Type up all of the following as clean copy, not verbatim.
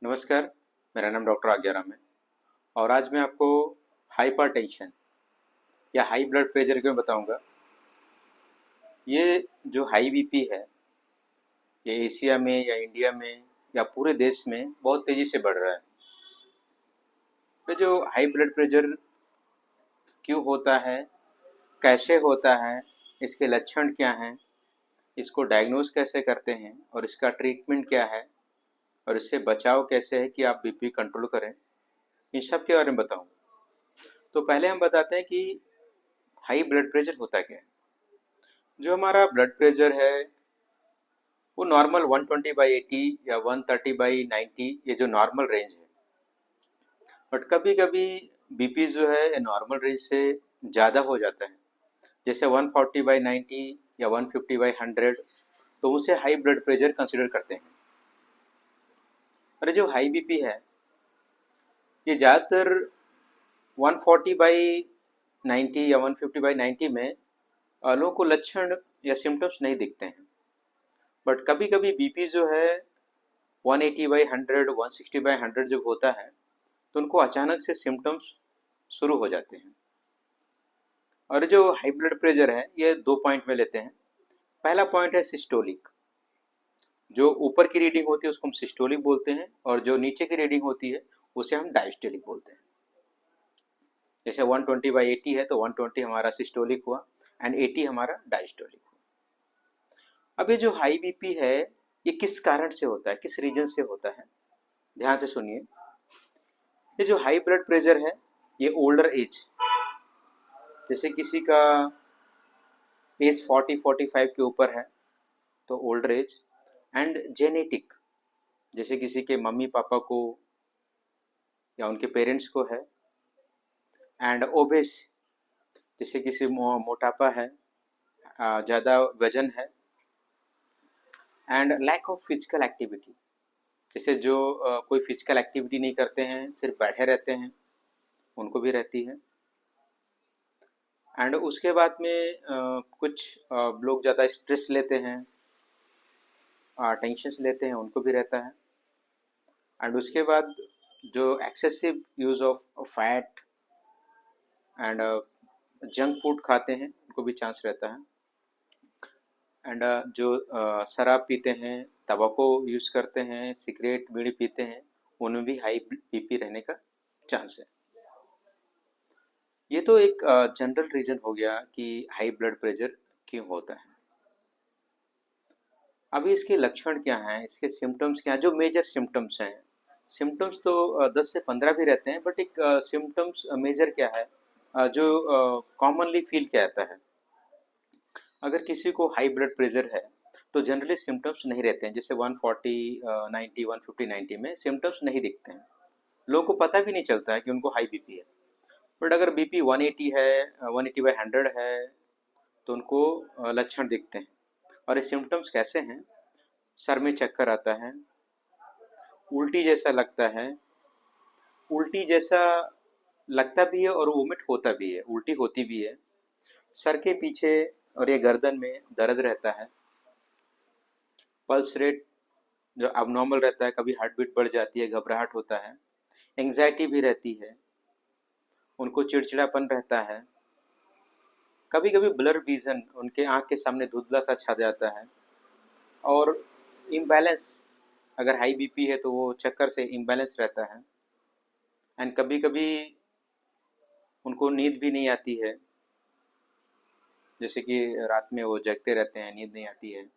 नमस्कार। मेरा नाम डॉक्टर आज्ञाराम है और आज मैं आपको हाइपरटेंशन या हाई ब्लड प्रेशर के बारे में बताऊंगा। ये जो हाई बीपी है ये एशिया में या इंडिया में या पूरे देश में बहुत तेज़ी से बढ़ रहा है। तो जो हाई ब्लड प्रेशर क्यों होता है, कैसे होता है, इसके लक्षण क्या हैं, इसको डायग्नोज कैसे करते हैं और इसका ट्रीटमेंट क्या है और इससे बचाव कैसे है कि आप बीपी कंट्रोल करें, इन सब के बारे में बताऊंगा। तो पहले हम बताते हैं कि हाई ब्लड प्रेशर होता क्या है। जो हमारा ब्लड प्रेशर है वो नॉर्मल 120/80 या 130/90, ये जो नॉर्मल रेंज है। बट कभी कभी बीपी जो है नॉर्मल रेंज से ज़्यादा हो जाता है, जैसे 140/90 या 150/100, तो उसे हाई ब्लड प्रेशर कंसिडर करते हैं। और जो हाई बीपी है ये ज़्यादातर 140/90 या 150/90 में लोगों को लक्षण या सिम्टम्स नहीं दिखते हैं। बट कभी कभी बीपी जो है 180/100 160/100 जब होता है तो उनको अचानक से सिम्टम्स शुरू हो जाते हैं। और जो हाई ब्लड प्रेशर है ये दो पॉइंट में लेते हैं। पहला पॉइंट है सिस्टोलिक। जो ऊपर की रीडिंग होती है उसको हम सिस्टोलिक बोलते हैं और जो नीचे की रीडिंग होती है उसे हम डायस्टोलिक बोलते हैं। जैसे 120/80 है तो 120 हमारा सिस्टोलिक हुआ एंड 80 हमारा डायस्टोलिक हुआ। अब ये जो हाई बीपी है ये किस कारण से होता है, किस रीजन से होता है, ध्यान से सुनिए। ये जो हाई ब्लड प्रेशर है ये ओल्डर एज, जैसे किसी का एज 40-45 के ऊपर है तो ओल्डर एज, एंड जेनेटिक, जैसे किसी के मम्मी पापा को या उनके पेरेंट्स को है, एंड ओबेस, जैसे किसी मोटापा है, ज़्यादा वजन है, and lack of physical activity, जैसे जो कोई फिजिकल एक्टिविटी नहीं करते हैं सिर्फ बैठे रहते हैं उनको भी रहती है। एंड उसके बाद में कुछ लोग ज़्यादा स्ट्रेस लेते हैं, टेंशन लेते हैं, उनको भी रहता है। एंड उसके बाद जो excessive use of fat and junk food खाते हैं उनको भी चांस रहता है। एंड जो शराब पीते हैं, तंबाकू यूज़ करते हैं, सिगरेट बीड़ी पीते हैं, उनमें भी हाई बीपी रहने का चांस है। ये तो एक जनरल रीज़न हो गया कि हाई ब्लड प्रेशर क्यों होता है। अभी इसके लक्षण क्या हैं, इसके सिम्टम्स क्या हैं, जो मेजर सिम्टम्स हैं। सिम्टम्स तो 10 से 15 भी रहते हैं, बट एक सिम्टम्स मेजर क्या है, जो कॉमनली फील किया जाता है। अगर किसी को हाई ब्लड प्रेशर है तो जनरली सिम्टम्स नहीं रहते हैं, जैसे 140/90 150/90 में सिम्टम्स नहीं दिखते हैं, लोगों को पता भी नहीं चलता है कि उनको हाई बीपी है। बट अगर बीपी 180 है, 180/100 है, तो उनको लक्षण दिखते हैं। और ये सिम्टम्स कैसे हैं, सर में चक्कर आता है, उल्टी जैसा लगता है, उल्टी जैसा लगता भी है और वोमिट होता भी है, उल्टी होती भी है, सर के पीछे और ये गर्दन में दर्द रहता है, पल्स रेट जो अबनॉर्मल रहता है, कभी हार्ट बीट बढ़ जाती है, घबराहट होता है, एंग्जाइटी भी रहती है, उनको चिड़चिड़ापन रहता है, कभी कभी ब्लर विजन, उनके आँख के सामने धुंधला सा छा जाता है, और इम्बैलेंस, अगर हाई बीपी है तो वो चक्कर से इम्बैलेंस रहता है। एंड कभी कभी उनको नींद भी नहीं आती है, जैसे कि रात में वो जगते रहते हैं, नींद नहीं आती है।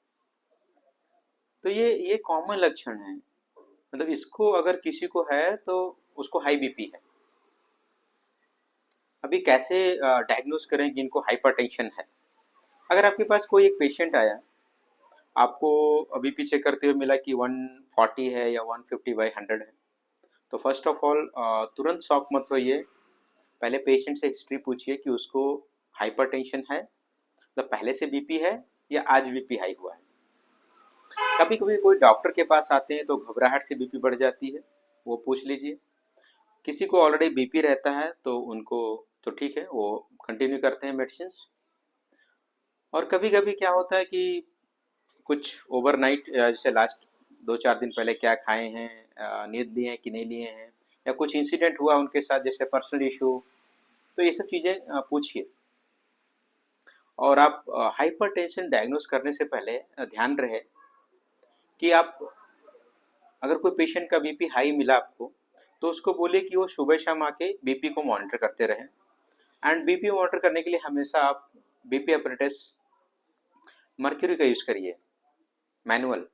तो ये कॉमन लक्षण है, मतलब इसको अगर किसी को है तो उसको हाई बीपी है। अभी कैसे डायग्नोज करें कि इनको हाइपरटेंशन है। अगर आपके पास कोई एक पेशेंट आया, आपको बीपी चेक करते हुए मिला कि 140 है या 150/100 है, तो फर्स्ट ऑफ ऑल तुरंत शॉक मत होइए। पहले पेशेंट से हिस्ट्री पूछिए कि उसको हाइपरटेंशन है, मतलब पहले से बीपी है या आज बीपी हाई हुआ है। कभी कभी कोई डॉक्टर के पास आते हैं तो घबराहट से बीपी बढ़ जाती है, वो पूछ लीजिए। किसी को ऑलरेडी बीपी रहता है तो उनको तो ठीक है, वो कंटिन्यू करते हैं मेडिसिन। और कभी कभी क्या होता है कि कुछ ओवरनाइट, जैसे लास्ट 2-4 दिन पहले क्या खाए हैं, नींद लिए हैं कि नहीं लिए हैं, या कुछ इंसिडेंट हुआ उनके साथ जैसे पर्सनल इशू, तो ये सब चीज़ें पूछिए। और आप हाइपरटेंशन डायग्नोस करने से पहले ध्यान रहे कि आप अगर कोई पेशेंट का बीपी हाई मिला आपको, तो उसको बोलिए कि वो सुबह शाम आके बीपी को मॉनिटर करते रहें। एंड बीपी मॉनिटर करने के लिए हमेशा आप बीपी अपरेटस मर्क्यूरी का यूज़ करिए, मैनुअल,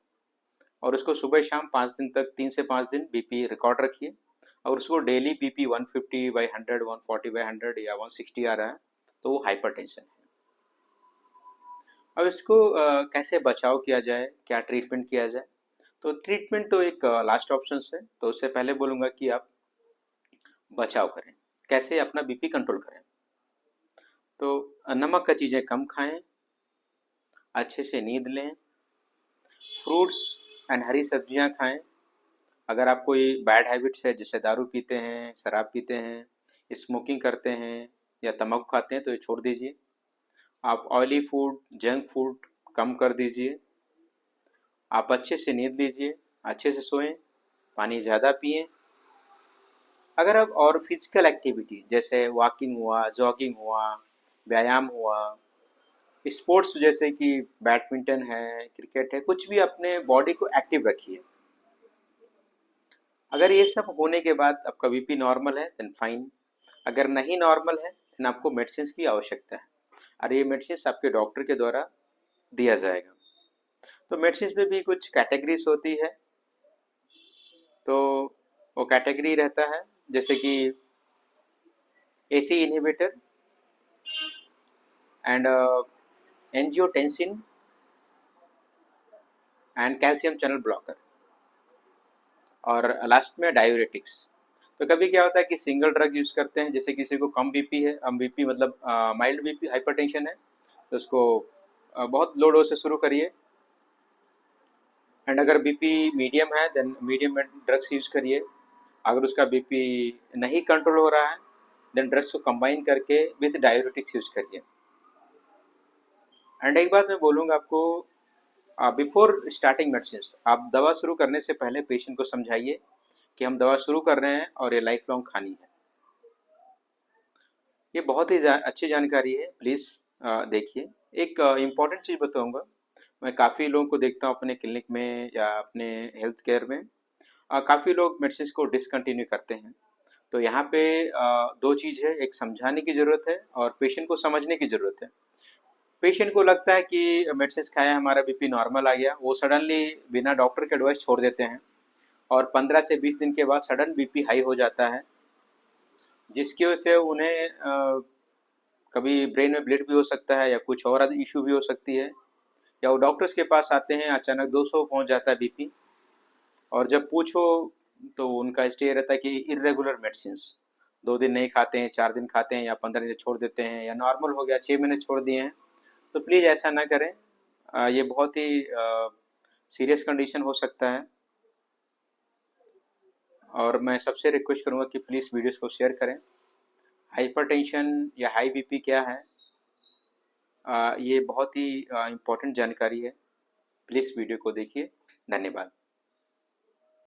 और उसको सुबह शाम 5 दिन तक, 3 से 5 दिन बीपी रिकॉर्ड रखिए, और उसको डेली बीपी 150/100, 140/100 या 160 आ रहा है तो वो हाइपरटेंशन है। अब इसको कैसे बचाव किया जाए, क्या ट्रीटमेंट किया जाए? तो ट्रीटमेंट तो एक लास्ट ऑप्शन है, तो उससे पहले बोलूँगा कि आप बचाव करें। कैसे अपना बीपी कंट्रोल करें? तो नमक का चीज़ें कम खाएं, अच्छे से नींद लें, फ्रूट्स एंड हरी सब्जियां खाएं। अगर आप कोई बैड हैबिट्स है जैसे दारू पीते हैं, शराब पीते हैं, स्मोकिंग करते हैं या तम्बाकू खाते हैं तो ये छोड़ दीजिए। आप ऑयली फूड, जंक फूड कम कर दीजिए। आप अच्छे से नींद लीजिए, अच्छे से सोएं, पानी ज़्यादा पिएं। अगर आप और फिजिकल एक्टिविटी जैसे वॉकिंग हुआ, जॉगिंग हुआ, व्यायाम हुआ, स्पोर्ट्स जैसे कि बैडमिंटन है, क्रिकेट है, कुछ भी अपने बॉडी को एक्टिव रखिए। अगर ये सब होने के बाद आपका बीपी नॉर्मल है देन फाइन। अगर नहीं नॉर्मल है देन आपको मेडिसिन की आवश्यकता है, और ये मेडिसिन आपके डॉक्टर के द्वारा दिया जाएगा। तो मेडिसिन में भी कुछ कैटेगरीज होती है, तो वो कैटेगरी रहता है जैसे कि AC inhibitor and angiotensin and calcium channel blocker, और लास्ट में डायूरेटिक्स। तो कभी क्या होता है कि सिंगल ड्रग यूज़ करते हैं, जैसे किसी को कम बीपी है, बीपी मतलब माइल्ड बीपी हाइपरटेंशन है, तो उसको बहुत लो डोज से शुरू करिए। एंड अगर बीपी मीडियम है देन मीडियम में ड्रग्स यूज़ करिए। अगर उसका बीपी नहीं कंट्रोल हो रहा है देन ड्रग्स को कंबाइन करके विथ डायूरेटिक्स यूज़ करिए। एंड एक बात मैं बोलूँगा आपको, बिफोर स्टार्टिंग मेडिसिन, आप दवा शुरू करने से पहले पेशेंट को समझाइए कि हम दवा शुरू कर रहे हैं और ये लाइफ लॉन्ग खानी है। ये बहुत ही अच्छी जानकारी है, प्लीज़ देखिए। एक इम्पॉर्टेंट चीज़ बताऊंगा, मैं काफ़ी लोगों को देखता हूँ अपने क्लिनिक में या अपने हेल्थ केयर में, काफ़ी लोग मेडिसिन को डिसकंटिन्यू करते हैं। तो यहाँ पे दो चीज़ है, एक समझाने की ज़रूरत है और पेशेंट को समझने की ज़रूरत है। पेशेंट को लगता है कि मेडिसिन खाया हमारा बीपी नॉर्मल आ गया, वो सडनली बिना डॉक्टर के एडवाइस छोड़ देते हैं, और 15 से 20 दिन के बाद सडन बीपी हाई हो जाता है, जिसकी वजह से उन्हें कभी ब्रेन में ब्लीड भी हो सकता है या कुछ और इशू भी हो सकती है, या वो डॉक्टर्स के पास आते हैं अचानक 200 पहुंच जाता है बीपी, और जब पूछो तो उनका स्टे रहता है कि इरेगुलर मेडिसिन, 2 दिन नहीं खाते हैं, 4 दिन खाते हैं, या 15 दिन छोड़ देते हैं, या नॉर्मल हो गया 6 महीने छोड़ दिए हैं। तो प्लीज़ ऐसा ना करें, ये बहुत ही सीरियस कंडीशन हो सकता है। और मैं सबसे रिक्वेस्ट करूँगा कि प्लीज़ वीडियोस को शेयर करें। हाइपरटेंशन या हाई बीपी क्या है, ये बहुत ही इम्पोर्टेंट जानकारी है। प्लीज़ वीडियो को देखिए। धन्यवाद।